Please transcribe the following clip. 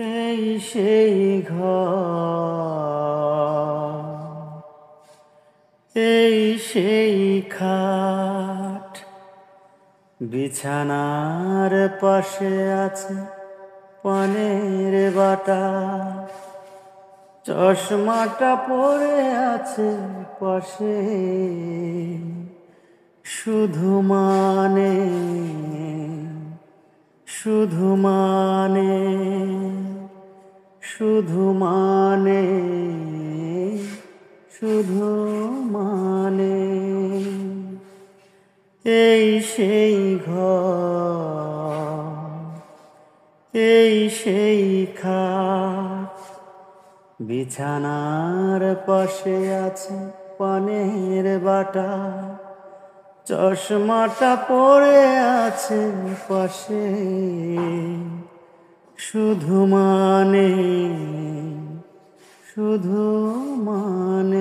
এই সেই ঘর, এই সেই খাট, বিছানার পাশে আছে পানের বাটা, চশমাটা পরে আছে পাশে, শুধু মানে, শুধু মানে, শুধু মানে, শুধু মানে। এই সেই ঘর, এই সেই খাট, বিছানার পাশে আছে পানের বাটা, চশমাটা পরে আছে পাশে, শুধু মানে, শুধু মানে।